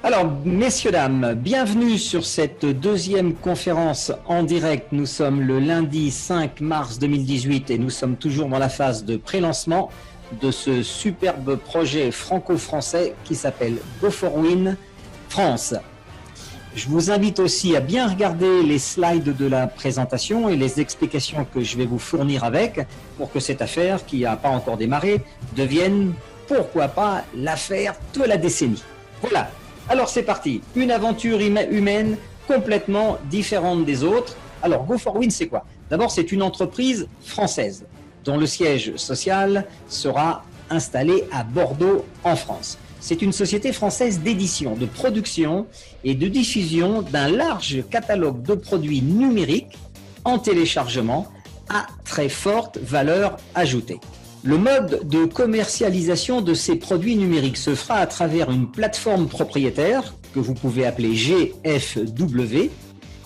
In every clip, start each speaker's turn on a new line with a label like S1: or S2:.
S1: Alors, messieurs, dames, bienvenue sur cette deuxième conférence en direct. Nous sommes le lundi 5 mars 2018 et nous sommes toujours dans la phase de pré-lancement de ce superbe projet franco-français qui s'appelle Go4Win France. Je vous invite aussi à bien regarder les slides de la présentation et les explications que je vais vous fournir avec pour que cette affaire, qui n'a pas encore démarré, devienne, pourquoi pas, l'affaire de la décennie. Voilà. Alors c'est parti, une aventure humaine complètement différente des autres. Alors Go4Win, c'est quoi? D'abord, c'est une entreprise française dont le siège social sera installé à Bordeaux en France. C'est une société française d'édition, de production et de diffusion d'un large catalogue de produits numériques en téléchargement à très forte valeur ajoutée. Le mode de commercialisation de ces produits numériques se fera à travers une plateforme propriétaire que vous pouvez appeler GFW,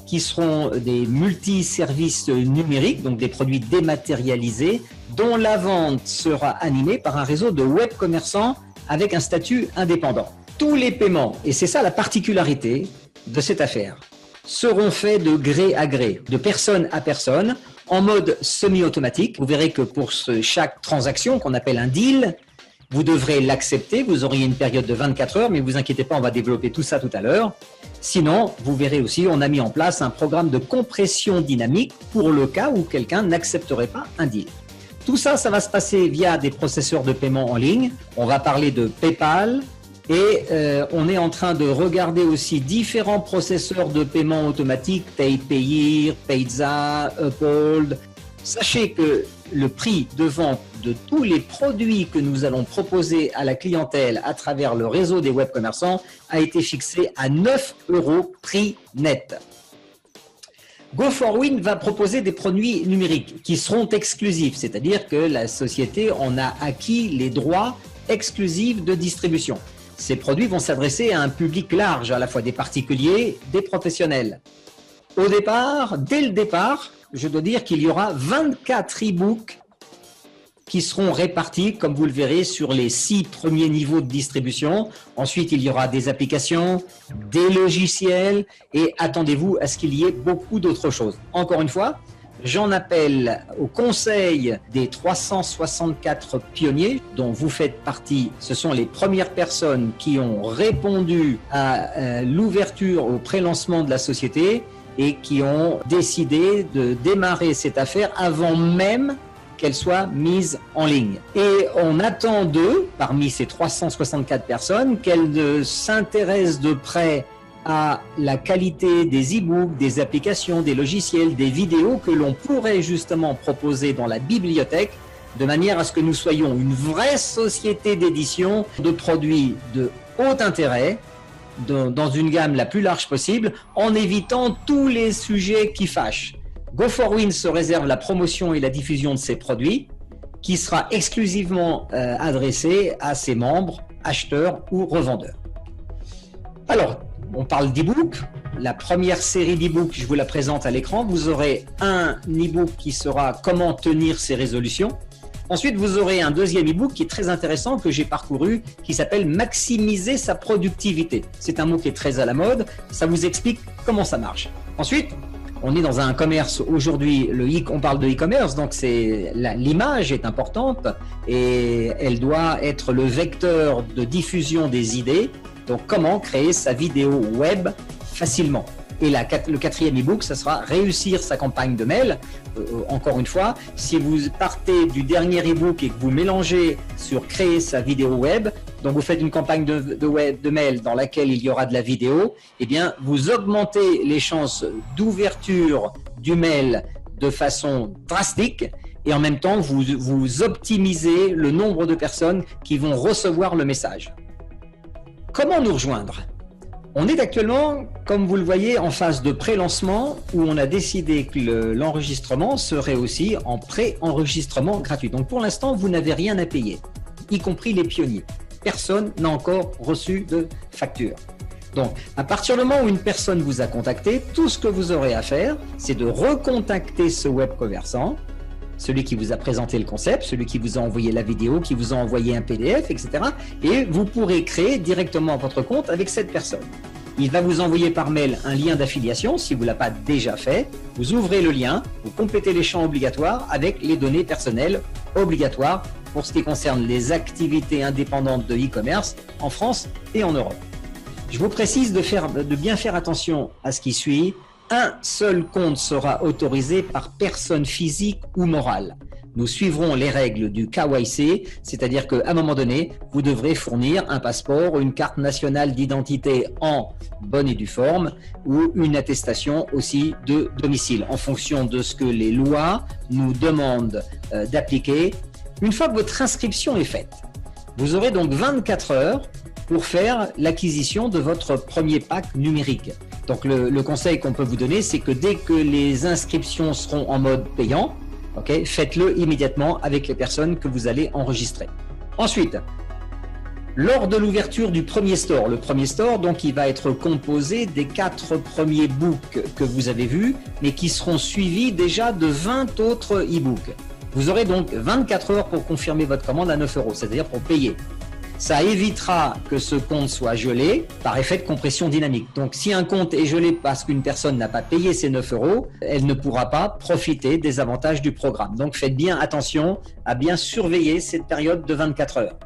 S1: qui seront des multi-services numériques, donc des produits dématérialisés, dont la vente sera animée par un réseau de web commerçants avec un statut indépendant. Tous les paiements, et c'est ça la particularité de cette affaire, seront faits de gré à gré, de personne à personne, en mode semi-automatique. Vous verrez que pour chaque transaction qu'on appelle un deal, vous devrez l'accepter. Vous auriez une période de 24 heures, mais ne vous inquiétez pas, on va développer tout ça tout à l'heure. Sinon, vous verrez aussi, on a mis en place un programme de compression dynamique pour le cas où quelqu'un n'accepterait pas un deal. Tout ça, ça va se passer via des processeurs de paiement en ligne. On va parler de PayPal. Et on est en train de regarder aussi différents processeurs de paiement automatique, PayPayer, Payza, Uphold. Sachez que le prix de vente de tous les produits que nous allons proposer à la clientèle à travers le réseau des web commerçants a été fixé à 9 € prix net. Go4Win va proposer des produits numériques qui seront exclusifs, c'est-à-dire que la société en a acquis les droits exclusifs de distribution. Ces produits vont s'adresser à un public large, à la fois des particuliers, des professionnels. Au départ, dès le départ, je dois dire qu'il y aura 24 e-books qui seront répartis, comme vous le verrez, sur les 6 premiers niveaux de distribution. Ensuite, il y aura des applications, des logiciels et attendez-vous à ce qu'il y ait beaucoup d'autres choses. Encore une fois, j'en appelle au conseil des 364 pionniers dont vous faites partie. Ce sont les premières personnes qui ont répondu à l'ouverture au pré-lancement de la société et qui ont décidé de démarrer cette affaire avant même qu'elle soit mise en ligne. Et on attend d'eux, parmi ces 364 personnes, qu'elles s'intéressent de près à la qualité des e-books, des applications, des logiciels, des vidéos que l'on pourrait justement proposer dans la bibliothèque de manière à ce que nous soyons une vraie société d'édition de produits de haut intérêt dans une gamme la plus large possible en évitant tous les sujets qui fâchent. Go4Win se réserve la promotion et la diffusion de ces produits qui sera exclusivement adressée à ses membres, acheteurs ou revendeurs. Alors, on parle d'e-book. La première série d'e-book, je vous la présente à l'écran. Vous aurez un e-book qui sera comment tenir ses résolutions. Ensuite, vous aurez un deuxième e-book qui est très intéressant que j'ai parcouru, qui s'appelle maximiser sa productivité. C'est un mot qui est très à la mode. Ça vous explique comment ça marche. Ensuite, on est dans un commerce aujourd'hui, on parle de e-commerce, donc l'image est importante et elle doit être le vecteur de diffusion des idées. Donc, comment créer sa vidéo web facilement. Et le quatrième e-book, ça sera réussir sa campagne de mail. Encore une fois, si vous partez du dernier e-book et que vous mélangez sur créer sa vidéo web, donc vous faites une campagne de mail dans laquelle il y aura de la vidéo, eh bien, vous augmentez les chances d'ouverture du mail de façon drastique et en même temps, vous optimisez le nombre de personnes qui vont recevoir le message. Comment nous rejoindre? On est actuellement, comme vous le voyez, en phase de pré-lancement où on a décidé que l'enregistrement serait aussi en pré-enregistrement gratuit. Donc pour l'instant, vous n'avez rien à payer, y compris les pionniers. Personne n'a encore reçu de facture. Donc à partir du moment où une personne vous a contacté, tout ce que vous aurez à faire, c'est de recontacter ce web commerçant celui qui vous a présenté le concept, celui qui vous a envoyé la vidéo, qui vous a envoyé un PDF, etc. Et vous pourrez créer directement votre compte avec cette personne. Il va vous envoyer par mail un lien d'affiliation si vous ne l'avez pas déjà fait. Vous ouvrez le lien, vous complétez les champs obligatoires avec les données personnelles obligatoires pour ce qui concerne les activités indépendantes de e-commerce en France et en Europe. Je vous précise de bien faire attention à ce qui suit. Un seul compte sera autorisé par personne physique ou morale. Nous suivrons les règles du KYC, c'est-à-dire qu'à un moment donné, vous devrez fournir un passeport, une carte nationale d'identité en bonne et due forme ou une attestation aussi de domicile en fonction de ce que les lois nous demandent d'appliquer. Une fois que votre inscription est faite, vous aurez donc 24 heures pour faire l'acquisition de votre premier pack numérique. Donc le conseil qu'on peut vous donner, c'est que dès que les inscriptions seront en mode payant, faites-le immédiatement avec les personnes que vous allez enregistrer. Ensuite, lors de l'ouverture du premier store, le premier store, donc, il va être composé des 4 premiers books que vous avez vus, mais qui seront suivis déjà de 20 autres e-books. Vous aurez donc 24 heures pour confirmer votre commande à 9 €, c'est-à-dire pour payer. Ça évitera que ce compte soit gelé par effet de compression dynamique. Donc, si un compte est gelé parce qu'une personne n'a pas payé ses 9 €, elle ne pourra pas profiter des avantages du programme. Donc, faites bien attention à bien surveiller cette période de 24 heures.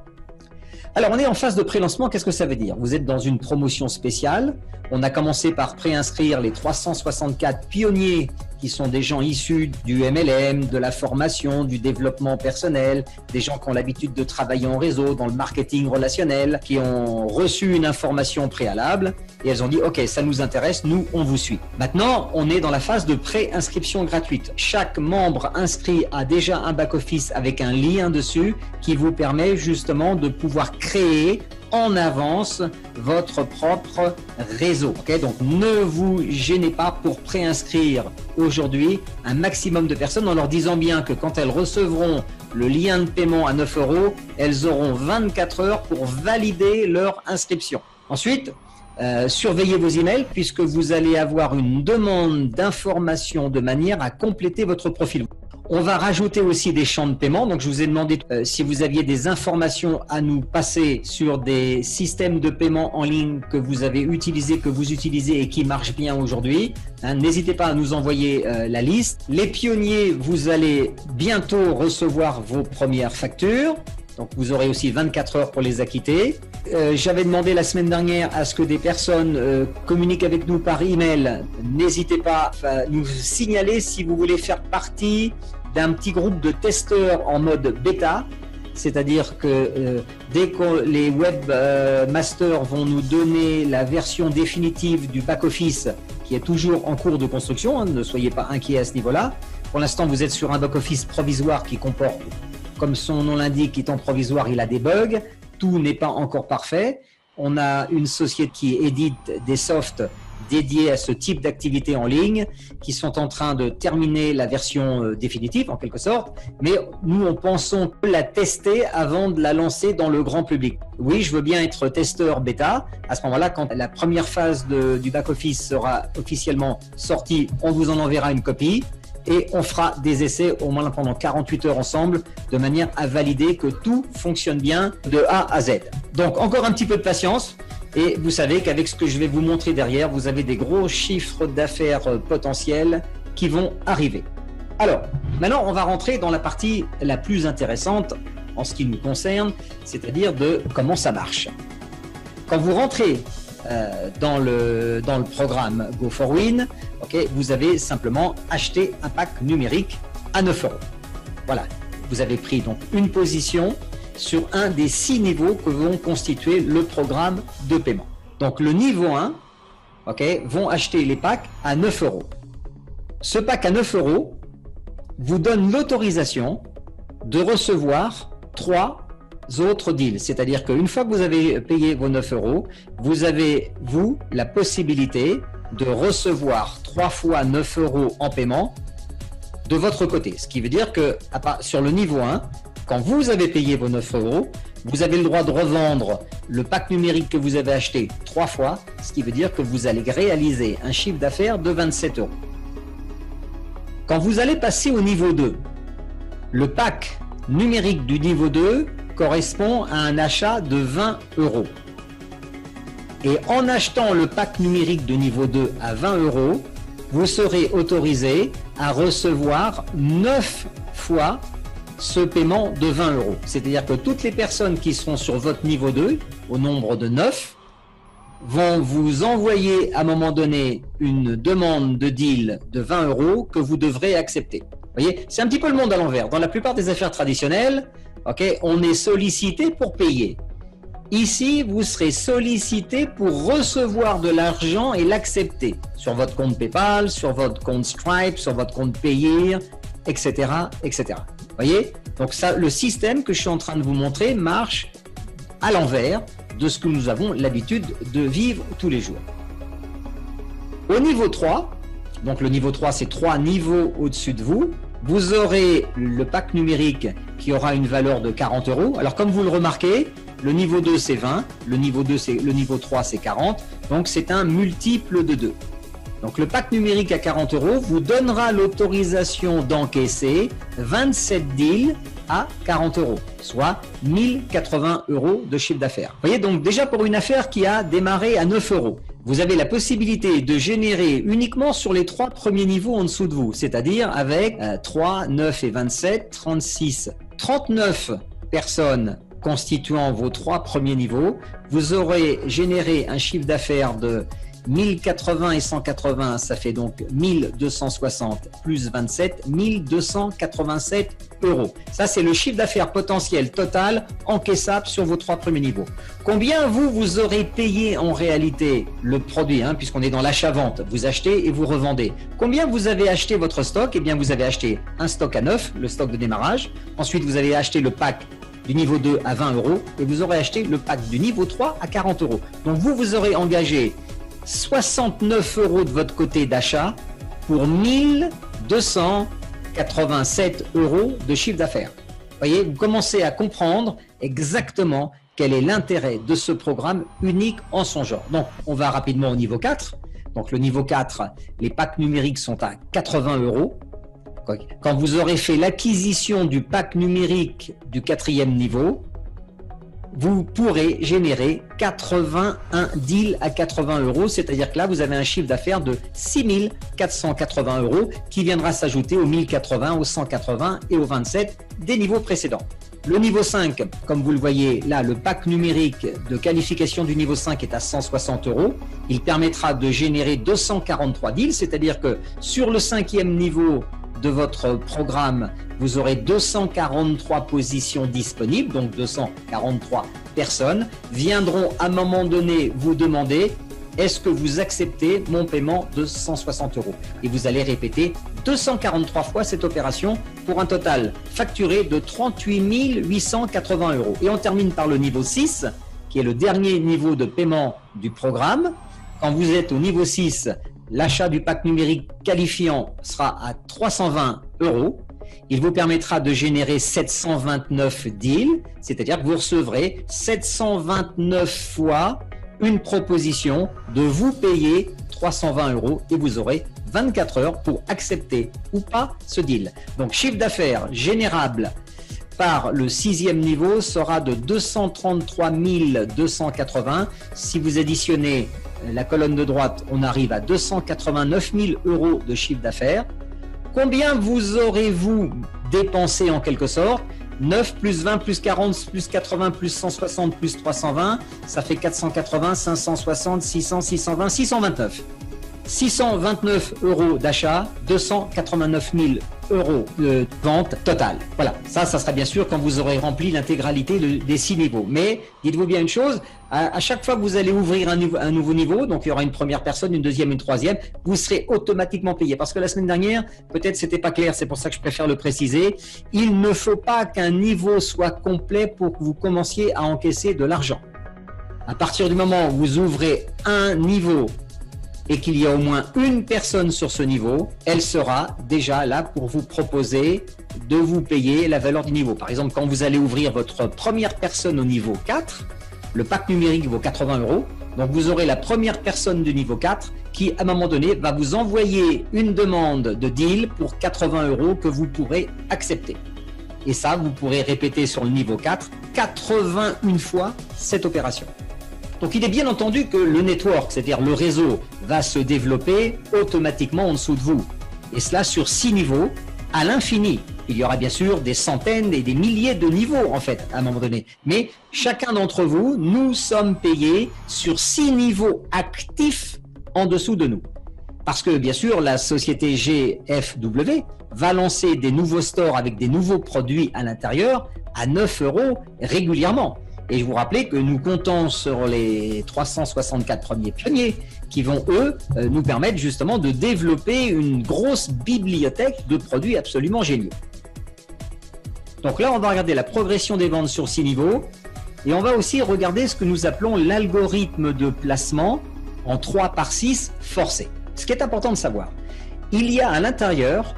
S1: Alors, on est en phase de pré-lancement. Qu'est-ce que ça veut dire? Vous êtes dans une promotion spéciale. On a commencé par préinscrire les 364 pionniers qui sont des gens issus du MLM, de la formation, du développement personnel, des gens qui ont l'habitude de travailler en réseau, dans le marketing relationnel, qui ont reçu une information préalable et elles ont dit « Ok, ça nous intéresse, nous, on vous suit ». Maintenant, on est dans la phase de pré-inscription gratuite. Chaque membre inscrit a déjà un back-office avec un lien dessus qui vous permet justement de pouvoir créer en avance votre propre réseau. Donc, ne vous gênez pas pour préinscrire aujourd'hui un maximum de personnes en leur disant bien que quand elles recevront le lien de paiement à 9 €, elles auront 24 heures pour valider leur inscription. Ensuite, surveillez vos emails puisque vous allez avoir une demande d'information de manière à compléter votre profil. On va rajouter aussi des champs de paiement. Donc, je vous ai demandé si vous aviez des informations à nous passer sur des systèmes de paiement en ligne que vous avez utilisés, que vous utilisez et qui marchent bien aujourd'hui. N'hésitez pas à nous envoyer la liste. Les pionniers, vous allez bientôt recevoir vos premières factures. Donc, vous aurez aussi 24 heures pour les acquitter. J'avais demandé la semaine dernière à ce que des personnes communiquent avec nous par email. N'hésitez pas à nous signaler si vous voulez faire partie d'un petit groupe de testeurs en mode bêta. C'est-à-dire que dès que les webmasters vont nous donner la version définitive du back-office qui est toujours en cours de construction, ne soyez pas inquiets à ce niveau-là. Pour l'instant, vous êtes sur un back-office provisoire qui comporte, comme son nom l'indique, étant provisoire, il a des bugs. Tout n'est pas encore parfait. On a une société qui édite des softs dédiés à ce type d'activité en ligne qui sont en train de terminer la version définitive en quelque sorte. Mais nous, on pensons la tester avant de la lancer dans le grand public. Oui, je veux bien être testeur bêta. À ce moment-là, quand la première phase du back-office sera officiellement sortie, on vous en enverra une copie. Et on fera des essais au moins pendant 48 heures ensemble de manière à valider que tout fonctionne bien de A à Z. Donc encore un petit peu de patience et vous savez qu'avec ce que je vais vous montrer derrière, vous avez des gros chiffres d'affaires potentiels qui vont arriver. Alors, maintenant on va rentrer dans la partie la plus intéressante en ce qui nous concerne, c'est-à-dire de comment ça marche. Quand vous rentrez dans le programme Go4Win, vous avez simplement acheté un pack numérique à 9 €. Voilà, vous avez pris donc une position sur un des 6 niveaux que vont constituer le programme de paiement. Donc le niveau 1, vont acheter les packs à 9 €. Ce pack à 9 € vous donne l'autorisation de recevoir 3 autres deals, c'est-à-dire qu'une fois que vous avez payé vos 9 €, vous avez, la possibilité de recevoir 3 fois 9 € en paiement de votre côté. Ce qui veut dire que sur le niveau 1, quand vous avez payé vos 9 €, vous avez le droit de revendre le pack numérique que vous avez acheté 3 fois, ce qui veut dire que vous allez réaliser un chiffre d'affaires de 27 €. Quand vous allez passer au niveau 2, Le pack numérique du niveau 2 correspond à un achat de 20 euros. Et en achetant le pack numérique de niveau 2 à 20 euros, vous serez autorisé à recevoir 9 fois ce paiement de 20 euros. C'est-à-dire que toutes les personnes qui seront sur votre niveau 2, au nombre de 9, vont vous envoyer à un moment donné une demande de deal de 20 euros que vous devrez accepter. Vous voyez, c'est un petit peu le monde à l'envers. Dans la plupart des affaires traditionnelles, on est sollicité pour payer. Ici, vous serez sollicité pour recevoir de l'argent et l'accepter sur votre compte PayPal, sur votre compte Stripe, sur votre compte Payeer, etc., etc. Vous voyez? Donc ça, le système que je suis en train de vous montrer marche à l'envers de ce que nous avons l'habitude de vivre tous les jours. Au niveau 3, donc le niveau 3, c'est 3 niveaux au-dessus de vous, vous aurez le pack numérique qui aura une valeur de 40 euros. Alors comme vous le remarquez, le niveau 2 c'est 20, le niveau 3 c'est 40, donc c'est un multiple de 2. Donc le pack numérique à 40 euros vous donnera l'autorisation d'encaisser 27 deals à 40 euros, soit 1080 euros de chiffre d'affaires. Vous voyez, donc déjà pour une affaire qui a démarré à 9 euros, vous avez la possibilité de générer uniquement sur les 3 premiers niveaux en dessous de vous, c'est-à-dire avec 3, 9 et 27, 36, 39 personnes constituant vos 3 premiers niveaux, vous aurez généré un chiffre d'affaires de 1080 et 180, ça fait donc 1260 plus 27, 1287 euros. Ça, c'est le chiffre d'affaires potentiel total encaissable sur vos 3 premiers niveaux. Combien vous aurez payé en réalité le produit, puisqu'on est dans l'achat-vente, vous achetez et vous revendez. Combien vous avez acheté votre stock? Eh bien, vous avez acheté un stock à 9, le stock de démarrage. Ensuite, vous avez acheté le pack du niveau 2 à 20 euros et vous aurez acheté le pack du niveau 3 à 40 euros. Donc, vous aurez engagé 69 euros de votre côté d'achat pour 1287 euros de chiffre d'affaires. Vous voyez, vous commencez à comprendre exactement quel est l'intérêt de ce programme unique en son genre. Donc, on va rapidement au niveau 4. Donc, le niveau 4, les packs numériques sont à 80 euros. Quand vous aurez fait l'acquisition du pack numérique du 4e niveau, vous pourrez générer 81 deals à 80 euros, c'est-à-dire que là, vous avez un chiffre d'affaires de 6 480 euros qui viendra s'ajouter aux 1080, aux 180 et aux 27 des niveaux précédents. Le niveau 5, comme vous le voyez là, le pack numérique de qualification du niveau 5 est à 160 euros. Il permettra de générer 243 deals, c'est-à-dire que sur le 5e niveau de votre programme, vous aurez 243 positions disponibles, donc 243 personnes viendront à un moment donné vous demander est-ce que vous acceptez mon paiement de 160 euros? Et vous allez répéter 243 fois cette opération pour un total facturé de 38 880 euros. Et on termine par le niveau 6, qui est le dernier niveau de paiement du programme. Quand vous êtes au niveau 6, l'achat du pack numérique qualifiant sera à 320 euros. Il vous permettra de générer 729 deals, c'est-à-dire que vous recevrez 729 fois une proposition de vous payer 320 euros et vous aurez 24 heures pour accepter ou pas ce deal. Donc, chiffre d'affaires générable par le 6e niveau sera de 233 280. Si vous additionnez la colonne de droite, on arrive à 289 000 euros de chiffre d'affaires. Combien vous aurez-vous dépensé en quelque sorte? 9 plus 20 plus 40 plus 80 plus 160 plus 320, ça fait 480, 560, 600, 620, 629. 629 euros d'achat, 289 000 euros de vente totale. Voilà, ça sera bien sûr quand vous aurez rempli l'intégralité des 6 niveaux. Mais dites-vous bien une chose, à chaque fois que vous allez ouvrir un nouveau niveau, donc il y aura une première personne, une deuxième, une troisième, vous serez automatiquement payé. Parce que la semaine dernière, peut-être c'était pas clair, c'est pour ça que je préfère le préciser, il ne faut pas qu'un niveau soit complet pour que vous commenciez à encaisser de l'argent. À partir du moment où vous ouvrez un niveau et qu'il y a au moins une personne sur ce niveau, elle sera déjà là pour vous proposer de vous payer la valeur du niveau. Par exemple, quand vous allez ouvrir votre première personne au niveau 4, le pack numérique vaut 80 euros. Donc, vous aurez la première personne du niveau 4 qui, à un moment donné, va vous envoyer une demande de deal pour 80 euros que vous pourrez accepter. Et ça, vous pourrez répéter sur le niveau 4, 81 fois cette opération. Donc il est bien entendu que le network, c'est-à-dire le réseau, va se développer automatiquement en dessous de vous. Et cela sur 6 niveaux, à l'infini. Il y aura bien sûr des centaines et des milliers de niveaux en fait à un moment donné. Mais chacun d'entre vous, nous sommes payés sur 6 niveaux actifs en dessous de nous. Parce que bien sûr, la société GFW va lancer des nouveaux stores avec des nouveaux produits à l'intérieur à 9 € régulièrement. Et je vous rappelle que nous comptons sur les 364 premiers pionniers qui vont, eux, nous permettre justement de développer une grosse bibliothèque de produits absolument géniaux. Donc là, on va regarder la progression des ventes sur 6 niveaux et on va aussi regarder ce que nous appelons l'algorithme de placement en 3/6 forcé. Ce qui est important de savoir, il y a à l'intérieur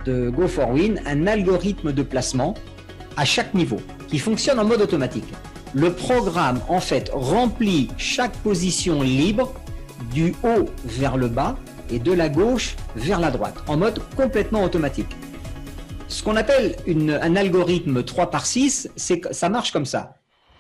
S1: de Go4Win un algorithme de placement à chaque niveau qui fonctionne en mode automatique. Le programme, en fait, remplit chaque position libre du haut vers le bas et de la gauche vers la droite, en mode complètement automatique. Ce qu'on appelle un algorithme 3/6, ça marche comme ça.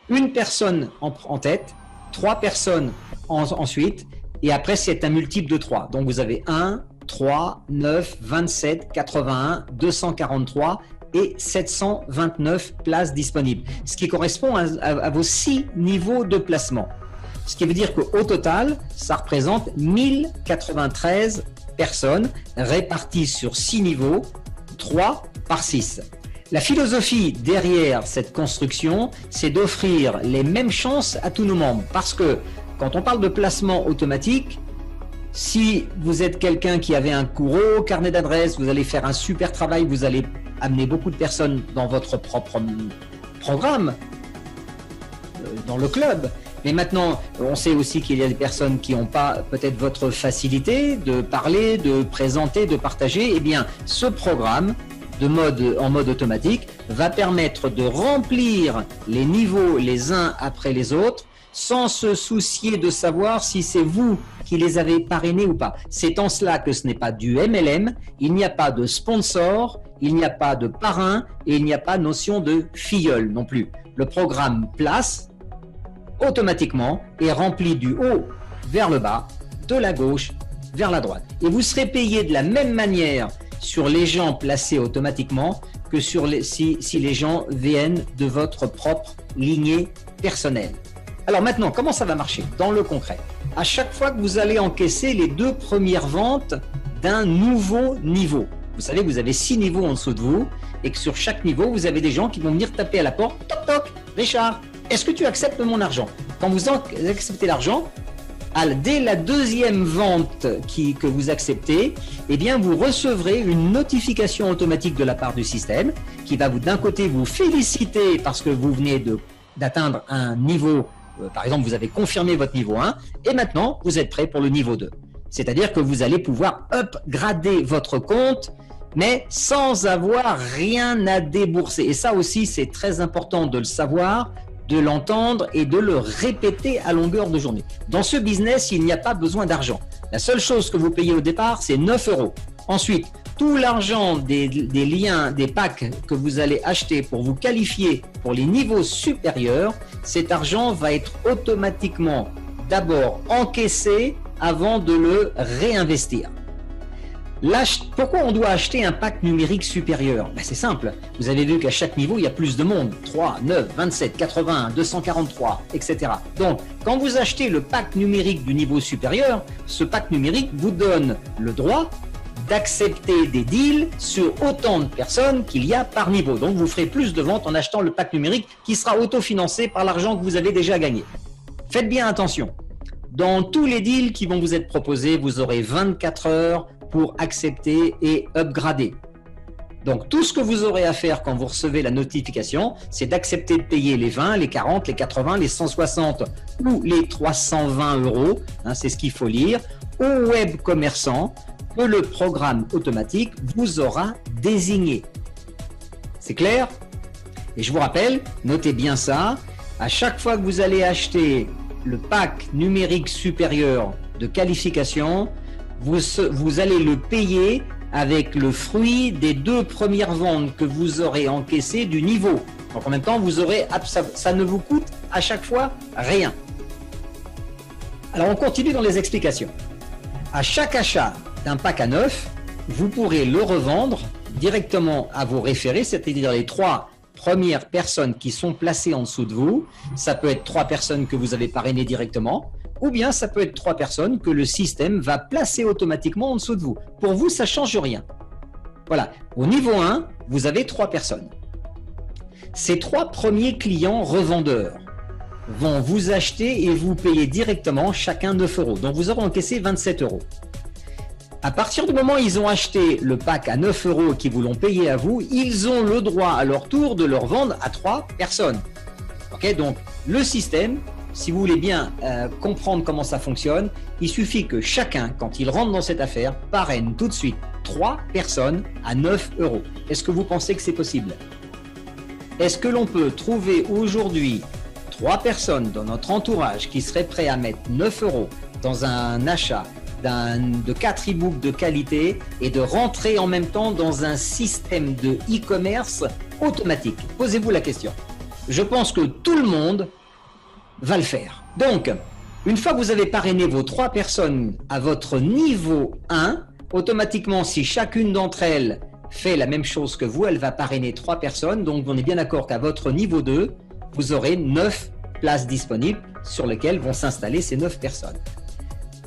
S1: Une personne en tête, 3 personnes ensuite, et après c'est un multiple de 3. Donc vous avez 1, 3, 9, 27, 81, 243 et 729 places disponibles, ce qui correspond à vos 6 niveaux de placement. Ce qui veut dire qu'au total, ça représente 1093 personnes réparties sur 6 niveaux, 3/6. La philosophie derrière cette construction, c'est d'offrir les mêmes chances à tous nos membres. Parce que quand on parle de placement automatique, si vous êtes quelqu'un qui avait un gros carnet d'adresses, vous allez faire un super travail, vous allez amener beaucoup de personnes dans votre propre programme, dans le club. Mais maintenant, on sait aussi qu'il y a des personnes qui n'ont pas peut-être votre facilité de parler, de présenter, de partager. Eh bien, ce programme en mode automatique va permettre de remplir les niveaux les uns après les autres sans se soucier de savoir si c'est vous qui les avez parrainés ou pas. C'est en cela que ce n'est pas du MLM, il n'y a pas de sponsor, il n'y a pas de parrain et il n'y a pas notion de filleul non plus. Le programme place automatiquement et rempli du haut vers le bas, de la gauche vers la droite. Et vous serez payé de la même manière sur les gens placés automatiquement que si les gens viennent de votre propre lignée personnelle. Alors maintenant, comment ça va marcher dans le concret? À chaque fois que vous allez encaisser les 2 premières ventes d'un nouveau niveau, vous savez que vous avez 6 niveaux en dessous de vous et que sur chaque niveau, vous avez des gens qui vont venir taper à la porte. Toc toc, Richard, est-ce que tu acceptes mon argent? Quand vous acceptez l'argent, dès la 2e vente que vous acceptez, eh bien vous recevrez une notification automatique de la part du système qui va d'un côté vous féliciter parce que vous venez d'atteindre un niveau. Par exemple, vous avez confirmé votre niveau 1 et maintenant, vous êtes prêt pour le niveau 2. C'est-à-dire que vous allez pouvoir upgrader votre compte, mais sans avoir rien à débourser. Et ça aussi, c'est très important de le savoir, de l'entendre et de le répéter à longueur de journée. Dans ce business, il n'y a pas besoin d'argent. La seule chose que vous payez au départ, c'est 9 €. Ensuite, tout l'argent des liens, des packs que vous allez acheter pour vous qualifier pour les niveaux supérieurs, cet argent va être automatiquement d'abord encaissé avant de le réinvestir. Pourquoi on doit acheter un pack numérique supérieur? C'est simple, vous avez vu qu'à chaque niveau, il y a plus de monde, 3, 9, 27, 81, 243, etc. Donc, quand vous achetez le pack numérique du niveau supérieur, ce pack numérique vous donne le droit d'accepter des deals sur autant de personnes qu'il y a par niveau. Donc, vous ferez plus de ventes en achetant le pack numérique qui sera autofinancé par l'argent que vous avez déjà gagné. Faites bien attention. Dans tous les deals qui vont vous être proposés, vous aurez 24 heures pour accepter et upgrader. Donc, tout ce que vous aurez à faire quand vous recevez la notification, c'est d'accepter de payer les 20, les 40, les 80, les 160 ou les 320 €, c'est ce qu'il faut lire, au web commerçant que le programme automatique vous aura désigné. C'est clair? Et je vous rappelle, notez bien ça, à chaque fois que vous allez acheter le pack numérique supérieur de qualification, vous allez le payer avec le fruit des 2 premières ventes que vous aurez encaissées du niveau. Donc en même temps, ça ne vous coûte à chaque fois rien. Alors on continue dans les explications. À chaque achat d'un pack à 9, vous pourrez le revendre directement à vos référés, c'est-à-dire les 3 premières personnes qui sont placées en dessous de vous. Ça peut être 3 personnes que vous avez parrainées directement, ou bien ça peut être 3 personnes que le système va placer automatiquement en dessous de vous. Pour vous, ça ne change rien. Voilà, au niveau 1, vous avez 3 personnes. Ces 3 premiers clients revendeurs vont vous acheter et vous payer directement chacun 9 euros. Donc vous aurez encaissé 27 euros. À partir du moment où ils ont acheté le pack à 9 euros et qu'ils vous l'ont payé à vous, ils ont le droit à leur tour de le revendre à 3 personnes. Okay, donc le système, si vous voulez bien comprendre comment ça fonctionne, il suffit que chacun, quand il rentre dans cette affaire, parraine tout de suite 3 personnes à 9 euros. Est-ce que vous pensez que c'est possible? Est-ce que l'on peut trouver aujourd'hui 3 personnes dans notre entourage qui seraient prêts à mettre 9 euros dans un achat de 4 e-books de qualité et de rentrer en même temps dans un système de e-commerce automatique? Posez-vous la question. Je pense que tout le monde va le faire. Donc, une fois que vous avez parrainé vos 3 personnes à votre niveau 1, automatiquement, si chacune d'entre elles fait la même chose que vous, elle va parrainer 3 personnes. Donc, on est bien d'accord qu'à votre niveau 2, vous aurez 9 places disponibles sur lesquelles vont s'installer ces 9 personnes.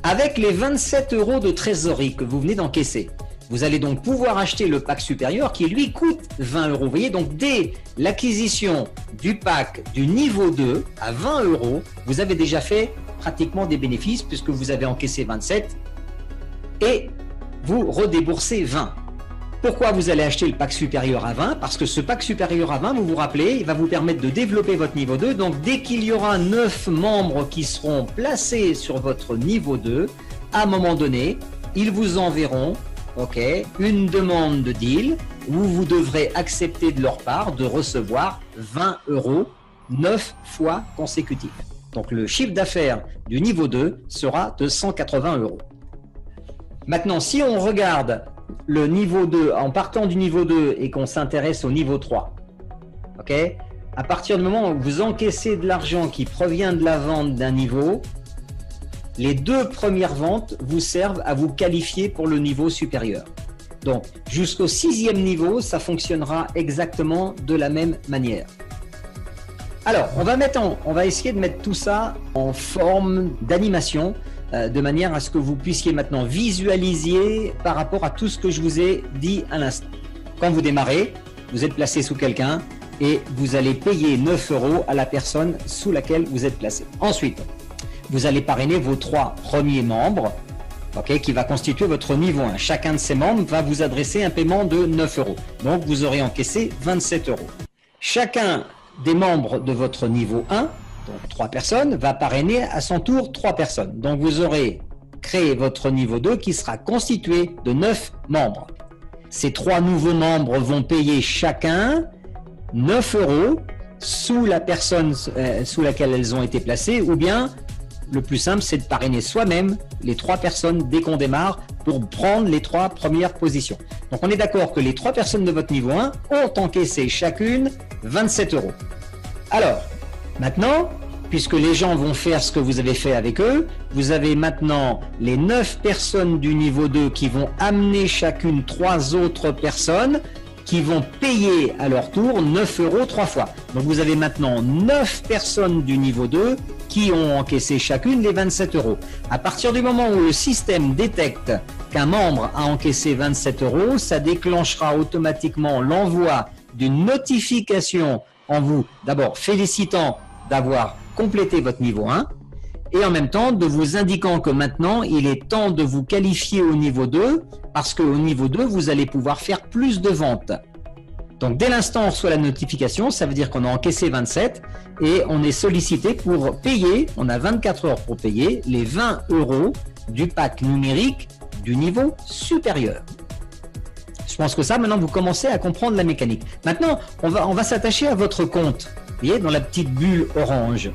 S1: Avec les 27 euros de trésorerie que vous venez d'encaisser, vous allez donc pouvoir acheter le pack supérieur qui lui coûte 20 euros. Vous voyez, donc dès l'acquisition du pack du niveau 2 à 20 euros, vous avez déjà fait pratiquement des bénéfices puisque vous avez encaissé 27 et vous redéboursez 20. Pourquoi vous allez acheter le pack supérieur à 20? Parce que ce pack supérieur à 20, vous vous rappelez, il va vous permettre de développer votre niveau 2. Donc dès qu'il y aura 9 membres qui seront placés sur votre niveau 2, à un moment donné, ils vous enverront une demande de deal où vous devrez accepter de leur part de recevoir 20 euros 9 fois consécutifs. Donc le chiffre d'affaires du niveau 2 sera de 180 euros. Maintenant, si on regarde le niveau 2, en partant du niveau 2 et qu'on s'intéresse au niveau 3, à partir du moment où vous encaissez de l'argent qui provient de la vente d'un niveau, les 2 premières ventes vous servent à vous qualifier pour le niveau supérieur. Donc, jusqu'au 6e niveau, ça fonctionnera exactement de la même manière. Alors, on va essayer de mettre tout ça en forme d'animation, de manière à ce que vous puissiez maintenant visualiser par rapport à tout ce que je vous ai dit à l'instant. Quand vous démarrez, vous êtes placé sous quelqu'un et vous allez payer 9 euros à la personne sous laquelle vous êtes placé. Ensuite, vous allez parrainer vos 3 premiers membres, qui va constituer votre niveau 1. Chacun de ces membres va vous adresser un paiement de 9 euros. Donc, vous aurez encaissé 27 euros. Chacun des membres de votre niveau 1, donc 3 personnes, va parrainer à son tour 3 personnes. Donc, vous aurez créé votre niveau 2 qui sera constitué de 9 membres. Ces 3 nouveaux membres vont payer chacun 9 euros sous la personne sous laquelle elles ont été placées, ou bien le plus simple, c'est de parrainer soi-même les 3 personnes dès qu'on démarre pour prendre les 3 premières positions. Donc, on est d'accord que les 3 personnes de votre niveau 1 ont encaissé chacune 27 euros. Alors, maintenant, puisque les gens vont faire ce que vous avez fait avec eux, vous avez maintenant les 9 personnes du niveau 2 qui vont amener chacune 3 autres personnes qui vont payer à leur tour 9 euros 3 fois. Donc vous avez maintenant 9 personnes du niveau 2 qui ont encaissé chacune les 27 euros. À partir du moment où le système détecte qu'un membre a encaissé 27 euros, ça déclenchera automatiquement l'envoi d'une notification en vous, d'abord félicitant d'avoir complété votre niveau 1, et en même temps de vous indiquant que maintenant il est temps de vous qualifier au niveau 2 parce qu'au niveau 2 vous allez pouvoir faire plus de ventes. Donc dès l'instant où on reçoit la notification, ça veut dire qu'on a encaissé 27 et on est sollicité pour payer, on a 24 heures pour payer les 20 euros du pack numérique du niveau supérieur. Je pense que ça, maintenant vous commencez à comprendre la mécanique. Maintenant on va s'attacher à votre compte, vous voyez, dans la petite bulle orange.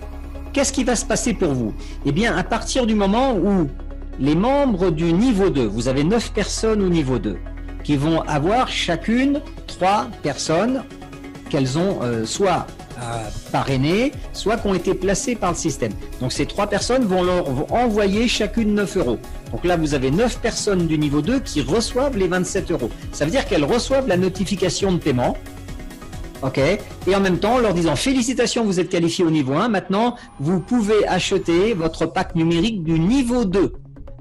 S1: Qu'est-ce qui va se passer pour vous? Eh bien, à partir du moment où les membres du niveau 2, vous avez 9 personnes au niveau 2, qui vont avoir chacune 3 personnes qu'elles ont soit parrainées, soit qui ont été placées par le système. Donc ces 3 personnes vont leur envoyer chacune 9 euros. Donc là, vous avez 9 personnes du niveau 2 qui reçoivent les 27 euros. Ça veut dire qu'elles reçoivent la notification de paiement. OK. Et en même temps, en leur disant félicitations, vous êtes qualifié au niveau 1. Maintenant, vous pouvez acheter votre pack numérique du niveau 2.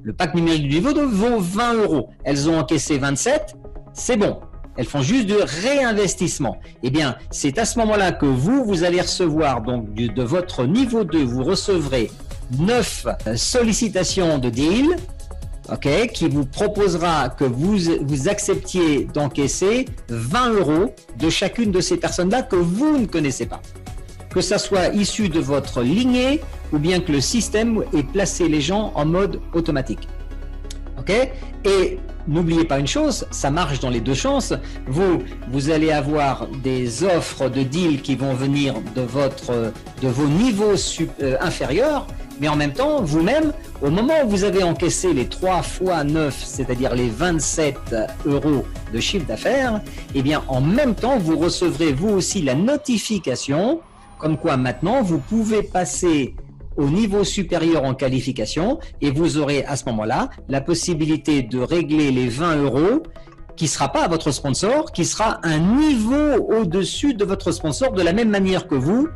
S1: Le pack numérique du niveau 2 vaut 20 euros. Elles ont encaissé 27. C'est bon. Elles font juste du réinvestissement. Eh bien, c'est à ce moment-là que vous allez recevoir, donc de votre niveau 2, vous recevrez 9 sollicitations de deal, okay, qui vous proposera que vous acceptiez d'encaisser 20 euros de chacune de ces personnes-là que vous ne connaissez pas. Que ça soit issu de votre lignée ou bien que le système ait placé les gens en mode automatique. Okay. Et n'oubliez pas une chose, ça marche dans les deux chances. Vous allez avoir des offres de deal qui vont venir de vos niveaux inférieurs, mais en même temps, vous-même, au moment où vous avez encaissé les 3 fois 9, c'est-à-dire les 27 euros de chiffre d'affaires, eh bien, en même temps, vous recevrez vous aussi la notification, comme quoi maintenant, vous pouvez passer au niveau supérieur en qualification et vous aurez à ce moment-là la possibilité de régler les 20 euros qui ne sera pas à votre sponsor, qui sera un niveau au-dessus de votre sponsor de la même manière que vous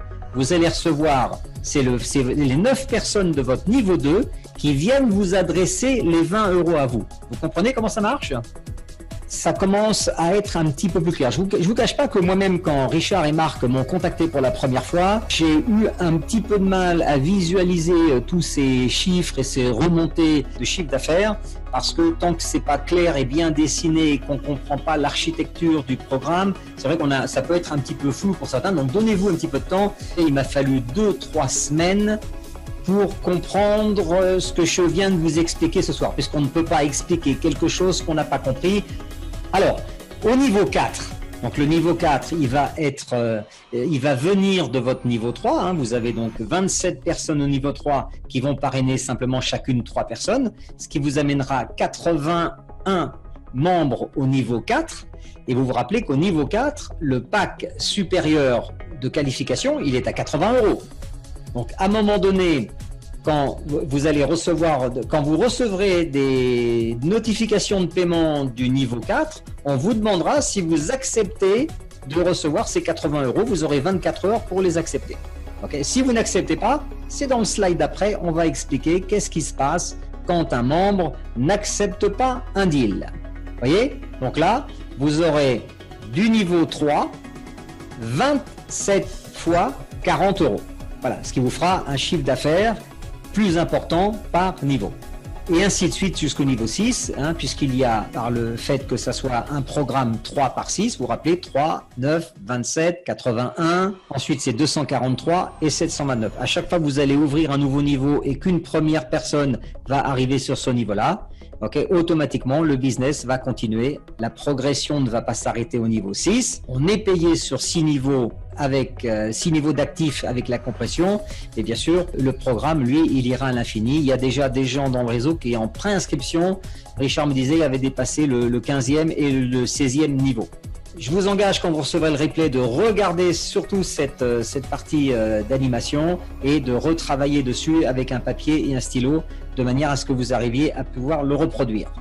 S1: allez recevoir, c'est les 9 personnes de votre niveau 2 qui viennent vous adresser les 20 euros à vous. Vous comprenez comment ça marche ? Ça commence à être un petit peu plus clair. Je vous cache pas que moi-même, quand Richard et Marc m'ont contacté pour la première fois, j'ai eu un petit peu de mal à visualiser tous ces chiffres et ces remontées de chiffre d'affaires, parce que tant que c'est pas clair et bien dessiné et qu'on comprend pas l'architecture du programme, c'est vrai ça peut être un petit peu flou pour certains. Donc donnez-vous un petit peu de temps. Et il m'a fallu 2-3 semaines pour comprendre ce que je viens de vous expliquer ce soir, puisqu'on ne peut pas expliquer quelque chose qu'on n'a pas compris. Alors, au niveau 4, donc le niveau 4, il va venir de votre niveau 3. Hein. Vous avez donc 27 personnes au niveau 3 qui vont parrainer simplement chacune 3 personnes, ce qui vous amènera 81 membres au niveau 4. Et vous vous rappelez qu'au niveau 4, le pack supérieur de qualification, il est à 80 euros. Donc, à un moment donné, quand vous recevrez des notifications de paiement du niveau 4, on vous demandera si vous acceptez de recevoir ces 80 euros. Vous aurez 24 heures pour les accepter. Okay. Si vous n'acceptez pas, c'est dans le slide d'après, on va expliquer qu'est-ce qui se passe quand un membre n'accepte pas un deal. Voyez? Donc là, vous aurez du niveau 3, 27 fois 40 euros. Voilà, ce qui vous fera un chiffre d'affaires plus important par niveau. Et ainsi de suite jusqu'au niveau 6, hein, puisqu'il y a, par le fait que ça soit un programme 3 par 6, vous vous rappelez, 3, 9, 27, 81, ensuite c'est 243 et 729. À chaque fois que vous allez ouvrir un nouveau niveau et qu'une première personne va arriver sur ce niveau-là, okay, automatiquement le business va continuer, la progression ne va pas s'arrêter au niveau 6. On est payé sur 6 niveaux avec 6 niveaux d'actifs avec la compression, et bien sûr le programme lui il ira à l'infini. Il y a déjà des gens dans le réseau qui en préinscription, Richard me disait, avait dépassé le 15e et le 16e niveau. Je vous engage, quand vous recevrez le replay, de regarder surtout cette partie d'animation et de retravailler dessus avec un papier et un stylo de manière à ce que vous arriviez à pouvoir le reproduire.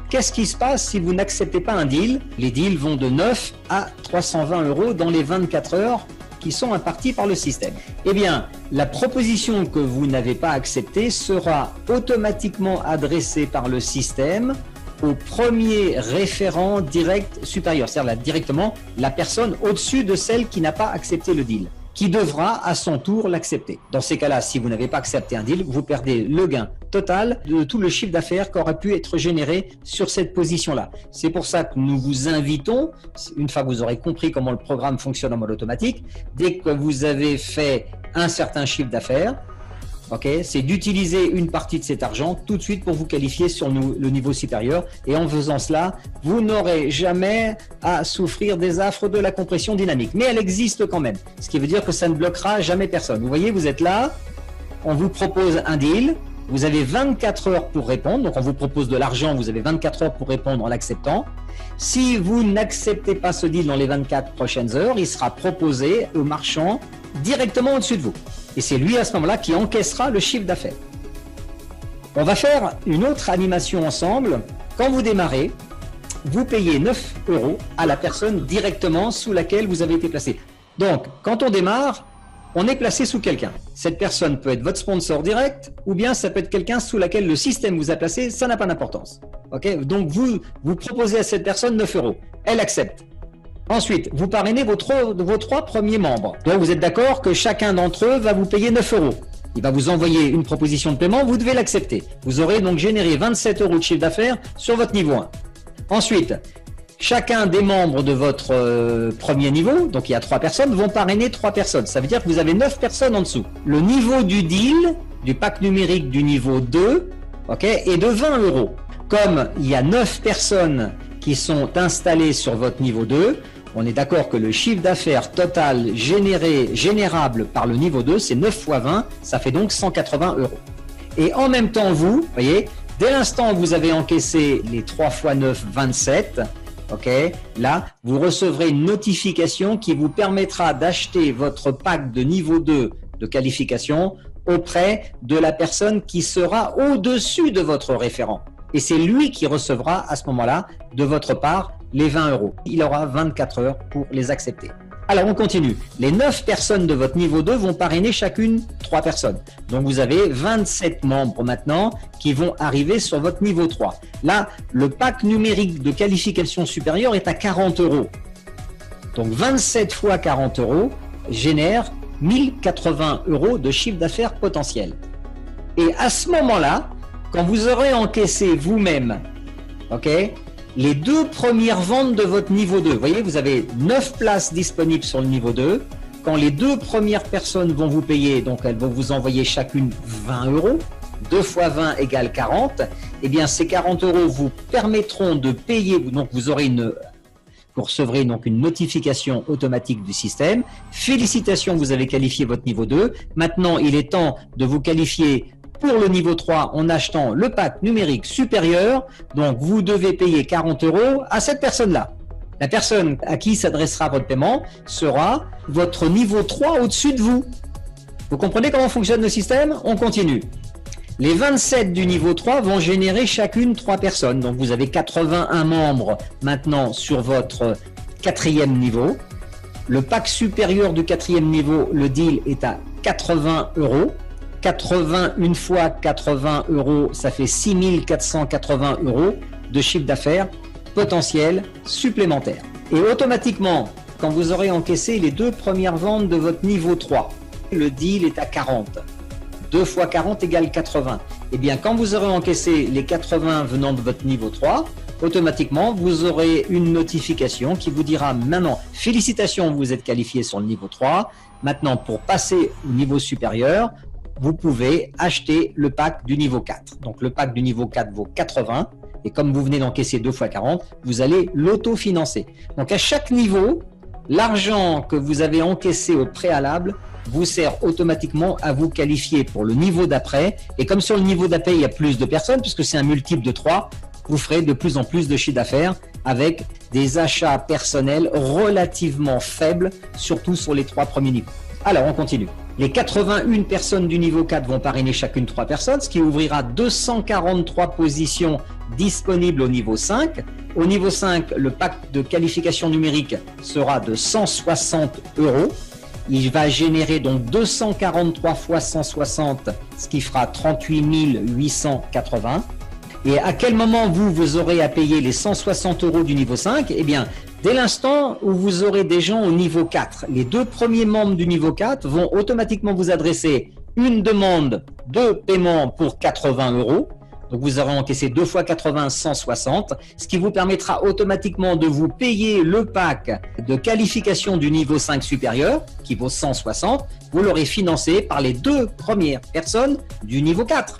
S1: Qu'est-ce qui se passe si vous n'acceptez pas un deal? Les deals vont de 9 à 320 euros dans les 24 heures qui sont imparties par le système. Eh bien, la proposition que vous n'avez pas acceptée sera automatiquement adressée par le système au premier référent direct supérieur, c'est-à-dire directement la personne au-dessus de celle qui n'a pas accepté le deal, qui devra à son tour l'accepter. Dans ces cas-là, si vous n'avez pas accepté un deal, vous perdez le gain total de tout le chiffre d'affaires qui aurait pu être généré sur cette position-là. C'est pour ça que nous vous invitons, une fois que vous aurez compris comment le programme fonctionne en mode automatique, dès que vous avez fait un certain chiffre d'affaires, okay, c'est d'utiliser une partie de cet argent tout de suite pour vous qualifier sur le niveau supérieur. Et en faisant cela, vous n'aurez jamais à souffrir des affres de la compression dynamique. Mais elle existe quand même, ce qui veut dire que ça ne bloquera jamais personne. Vous voyez, vous êtes là, on vous propose un deal, Vous avez 24 heures pour répondre. Donc, on vous propose de l'argent. Vous avez 24 heures pour répondre en l'acceptant. Si vous n'acceptez pas ce deal dans les 24 prochaines heures, il sera proposé au marchand directement au-dessus de vous. Et c'est lui, à ce moment-là, qui encaissera le chiffre d'affaires. On va faire une autre animation ensemble. Quand vous démarrez, vous payez 9 € à la personne directement sous laquelle vous avez été placé. Donc, quand on démarre, on est placé sous quelqu'un. Cette personne peut être votre sponsor direct ou bien ça peut être quelqu'un sous laquelle le système vous a placé, ça n'a pas d'importance. Okay? Donc, vous proposez à cette personne 9 €. Elle accepte. Ensuite, vous parrainez vos trois premiers membres. Donc, vous êtes d'accord que chacun d'entre eux va vous payer 9 €. Il va vous envoyer une proposition de paiement, vous devez l'accepter. Vous aurez donc généré 27 € de chiffre d'affaires sur votre niveau 1. Ensuite, chacun des membres de votre premier niveau, donc il y a 3 personnes, vont parrainer 3 personnes. Ça veut dire que vous avez 9 personnes en dessous. Le niveau du deal, du pack numérique du niveau 2, est de 20 €. Comme il y a 9 personnes qui sont installées sur votre niveau 2, on est d'accord que le chiffre d'affaires total générable par le niveau 2, c'est 9 fois 20, ça fait donc 180 €. Et en même temps, vous voyez, dès l'instant où vous avez encaissé les 3 fois 9, 27, là, vous recevrez une notification qui vous permettra d'acheter votre pack de niveau 2 de qualification auprès de la personne qui sera au-dessus de votre référent. Et c'est lui qui recevra à ce moment-là, de votre part, les 20 €. Il aura 24 heures pour les accepter. Alors, on continue. Les 9 personnes de votre niveau 2 vont parrainer chacune 3 personnes. Donc, vous avez 27 membres maintenant qui vont arriver sur votre niveau 3. Là, le pack numérique de qualification supérieure est à 40 €. Donc, 27 fois 40 € génère 1080 € de chiffre d'affaires potentiel. Et à ce moment-là, quand vous aurez encaissé vous-même, les 2 premières ventes de votre niveau 2, vous voyez, vous avez 9 places disponibles sur le niveau 2. Quand les 2 premières personnes vont vous payer, donc elles vont vous envoyer chacune 20 €, 2 fois 20 égale 40, eh bien ces 40 € vous permettront de payer, donc vous recevrez donc une notification automatique du système. Félicitations, vous avez qualifié votre niveau 2. Maintenant, il est temps de vous qualifier pour le niveau 3 en achetant le pack numérique supérieur. Donc, vous devez payer 40 € à cette personne-là. La personne à qui s'adressera votre paiement sera votre niveau 3 au-dessus de vous. Vous comprenez comment fonctionne le système? On continue. Les 27 du niveau 3 vont générer chacune 3 personnes. Donc, vous avez 81 membres maintenant sur votre 4e niveau. Le pack supérieur du 4e niveau, le deal est à 80 €. 81 fois 80 €, ça fait 6480 € de chiffre d'affaires potentiel supplémentaire. Et automatiquement, quand vous aurez encaissé les 2 premières ventes de votre niveau 3, le deal est à 40. 2 fois 40 égale 80. Eh bien, quand vous aurez encaissé les 80 venant de votre niveau 3, automatiquement, vous aurez une notification qui vous dira maintenant, félicitations, vous êtes qualifié sur le niveau 3. Maintenant, pour passer au niveau supérieur, vous pouvez acheter le pack du niveau 4. Donc, le pack du niveau 4 vaut 80. Et comme vous venez d'encaisser 2 fois 40, vous allez l'autofinancer. Donc, à chaque niveau, l'argent que vous avez encaissé au préalable vous sert automatiquement à vous qualifier pour le niveau d'après. Et comme sur le niveau d'après, il y a plus de personnes, puisque c'est un multiple de 3, vous ferez de plus en plus de chiffre d'affaires avec des achats personnels relativement faibles, surtout sur les 3 premiers niveaux. Alors, on continue. Les 81 personnes du niveau 4 vont parrainer chacune 3 personnes, ce qui ouvrira 243 positions disponibles au niveau 5. Au niveau 5, le pack de qualification numérique sera de 160 €. Il va générer donc 243 fois 160, ce qui fera 38 880. Et à quel moment vous aurez à payer les 160 € du niveau 5? Eh bien, dès l'instant où vous aurez des gens au niveau 4, les 2 premiers membres du niveau 4 vont automatiquement vous adresser une demande de paiement pour 80 €. Donc, vous aurez encaissé 2 fois 80, 160, ce qui vous permettra automatiquement de vous payer le pack de qualification du niveau 5 supérieur, qui vaut 160. Vous l'aurez financé par les 2 premières personnes du niveau 4.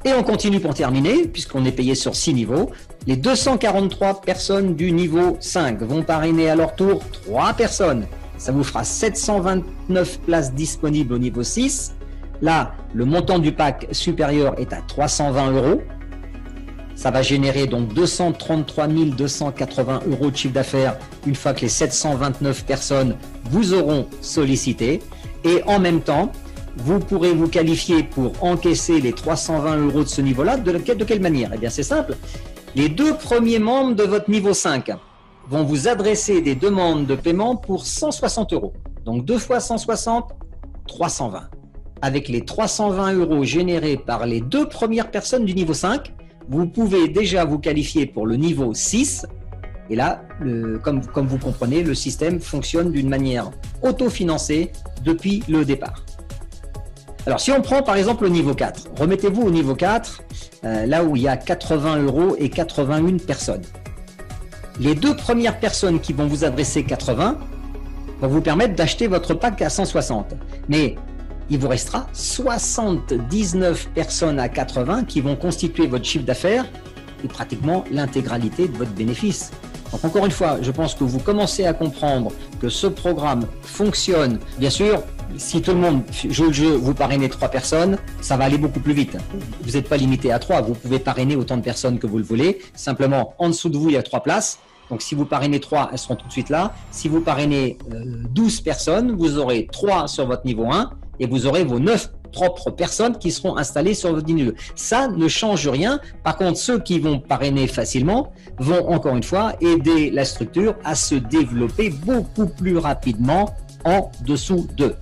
S1: Et on continue pour terminer, puisqu'on est payé sur 6 niveaux. Les 243 personnes du niveau 5 vont parrainer à leur tour 3 personnes. Ça vous fera 729 places disponibles au niveau 6. Là, le montant du pack supérieur est à 320 euros. Ça va générer donc 233 280 euros de chiffre d'affaires une fois que les 729 personnes vous auront sollicité. Et en même temps, vous pourrez vous qualifier pour encaisser les 320 euros de ce niveau-là. De quelle manière? Eh bien, c'est simple. Les 2 premiers membres de votre niveau 5 vont vous adresser des demandes de paiement pour 160 euros. Donc 2 fois 160, 320. Avec les 320 euros générés par les 2 premières personnes du niveau 5, vous pouvez déjà vous qualifier pour le niveau 6. Et là, comme vous comprenez, le système fonctionne d'une manière autofinancée depuis le départ. Alors, si on prend par exemple le niveau 4, remettez-vous au niveau 4, là où il y a 80 euros et 81 personnes. Les 2 premières personnes qui vont vous adresser 80 vont vous permettre d'acheter votre pack à 160. Mais il vous restera 79 personnes à 80 qui vont constituer votre chiffre d'affaires et pratiquement l'intégralité de votre bénéfice. Donc encore une fois, je pense que vous commencez à comprendre que ce programme fonctionne. Bien sûr, si tout le monde joue le jeu, vous parrainez 3 personnes, ça va aller beaucoup plus vite. Vous n'êtes pas limité à 3, vous pouvez parrainer autant de personnes que vous le voulez. Simplement, en dessous de vous, il y a 3 places. Donc si vous parrainez 3, elles seront tout de suite là. Si vous parrainez 12 personnes, vous aurez 3 sur votre niveau 1 et vous aurez vos 9 propres personnes qui seront installées sur votre niveau 2. Ça ne change rien. Par contre, ceux qui vont parrainer facilement vont encore une fois aider la structure à se développer beaucoup plus rapidement en dessous d'eux.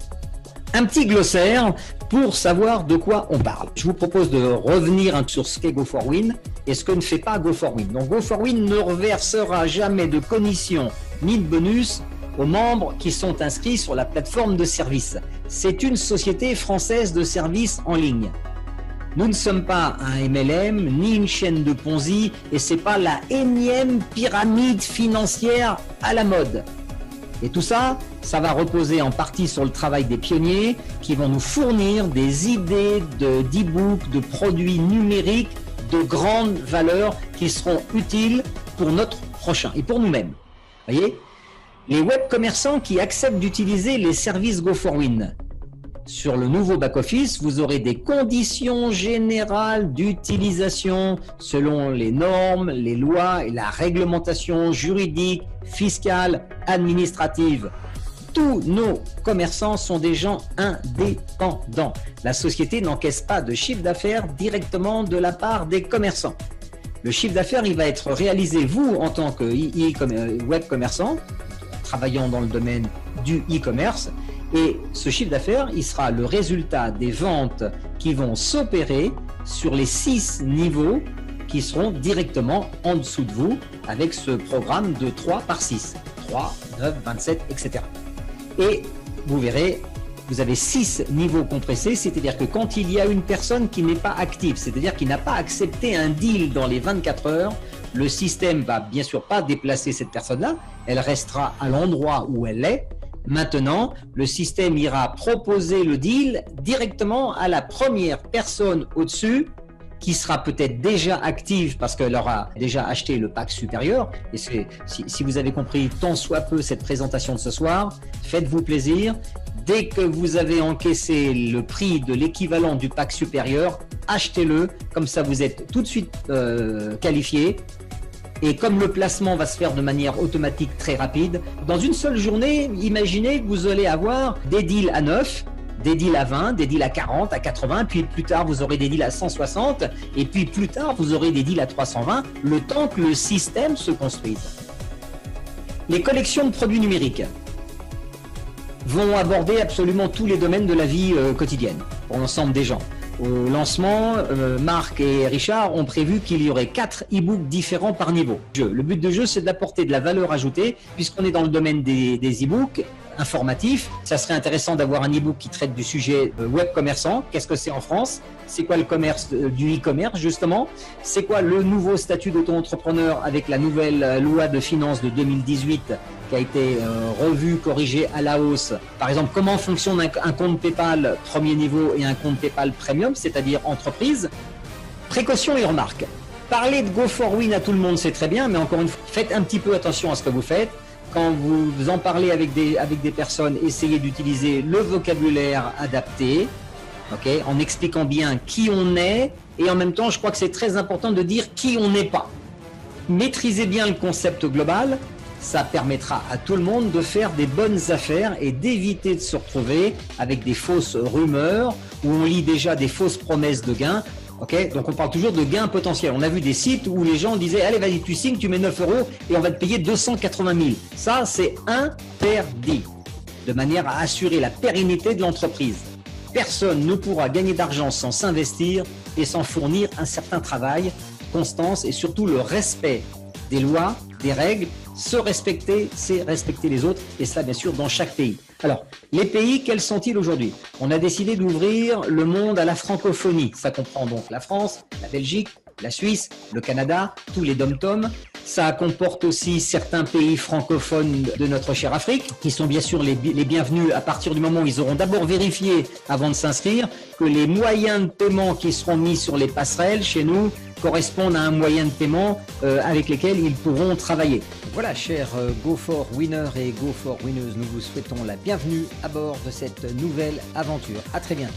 S1: Un petit glossaire pour savoir de quoi on parle. Je vous propose de revenir sur ce qu'est Go4Win et ce que ne fait pas Go4Win. Donc Go4Win ne reversera jamais de commission ni de bonus aux membres qui sont inscrits sur la plateforme de service. C'est une société française de services en ligne. Nous ne sommes pas un MLM ni une chaîne de Ponzi et c'est pas la énième pyramide financière à la mode. Et tout ça, ça va reposer en partie sur le travail des pionniers qui vont nous fournir des idées d'e-books, de produits numériques de grande valeur qui seront utiles pour notre prochain et pour nous-mêmes. Voyez, les web commerçants qui acceptent d'utiliser les services Go4Win. Sur le nouveau back-office, vous aurez des conditions générales d'utilisation selon les normes, les lois et la réglementation juridique, fiscale, administrative. Tous nos commerçants sont des gens indépendants. La société n'encaisse pas de chiffre d'affaires directement de la part des commerçants. Le chiffre d'affaires, il va être réalisé, vous, en tant que web commerçant, travaillant dans le domaine du e-commerce. Et ce chiffre d'affaires, il sera le résultat des ventes qui vont s'opérer sur les 6 niveaux qui seront directement en dessous de vous avec ce programme de 3 par 6. 3, 9, 27, etc. Et vous verrez, vous avez 6 niveaux compressés, c'est-à-dire que quand il y a une personne qui n'est pas active, c'est-à-dire qui n'a pas accepté un deal dans les 24 heures, le système va bien sûr pas déplacer cette personne-là, elle restera à l'endroit où elle est. Maintenant, le système ira proposer le deal directement à la première personne au-dessus qui sera peut-être déjà active parce qu'elle aura déjà acheté le pack supérieur. Et si vous avez compris tant soit peu cette présentation de ce soir, faites-vous plaisir. Dès que vous avez encaissé le prix de l'équivalent du pack supérieur, achetez-le. Comme ça, vous êtes tout de suite qualifié. Et comme le placement va se faire de manière automatique très rapide, dans une seule journée, imaginez que vous allez avoir des deals à 9, des deals à 20, des deals à 40, à 80, puis plus tard vous aurez des deals à 160, et puis plus tard vous aurez des deals à 320, le temps que le système se construise. Les collections de produits numériques vont aborder absolument tous les domaines de la vie quotidienne, pour l'ensemble des gens. Au lancement, Marc et Richard ont prévu qu'il y aurait 4 e-books différents par niveau. Le but du jeu, c'est d'apporter de la valeur ajoutée, puisqu'on est dans le domaine des e-books informatifs. Ça serait intéressant d'avoir un e-book qui traite du sujet web commerçant. Qu'est-ce que c'est en France? C'est quoi le commerce du e-commerce, justement? C'est quoi le nouveau statut d'auto-entrepreneur avec la nouvelle loi de finances de 2018 qui a été revu, corrigé à la hausse. Par exemple, comment fonctionne un compte PayPal premier niveau et un compte PayPal Premium, c'est-à-dire entreprise. Précaution et remarques. Parler de Go4Win à tout le monde, c'est très bien, mais encore une fois, faites un petit peu attention à ce que vous faites. Quand vous en parlez avec des personnes, essayez d'utiliser le vocabulaire adapté. en expliquant bien qui on est, et en même temps, je crois que c'est très important de dire qui on n'est pas. Maîtriser bien le concept global, ça permettra à tout le monde de faire des bonnes affaires et d'éviter de se retrouver avec des fausses rumeurs où on lit déjà des fausses promesses de gains. Donc on parle toujours de gains potentiels. On a vu des sites où les gens disaient allez vas-y tu signes, tu mets 9 euros et on va te payer 280 000. Ça c'est interdit, de manière à assurer la pérennité de l'entreprise. Personne ne pourra gagner d'argent sans s'investir et sans fournir un certain travail, constance et surtout le respect des lois, des règles. Se respecter, c'est respecter les autres, et ça bien sûr dans chaque pays. Alors, les pays, quels sont-ils aujourd'hui? On a décidé d'ouvrir le monde à la francophonie. Ça comprend donc la France, la Belgique, la Suisse, le Canada, tous les dom-toms. Ça comporte aussi certains pays francophones de notre chère Afrique, qui sont bien sûr les bienvenus à partir du moment où ils auront d'abord vérifié, avant de s'inscrire, que les moyens de paiement qui seront mis sur les passerelles chez nous correspondent à un moyen de paiement avec lesquels ils pourront travailler. Voilà, chers Go4Winners et Go4Winneuses, nous vous souhaitons la bienvenue à bord de cette nouvelle aventure. À très bientôt.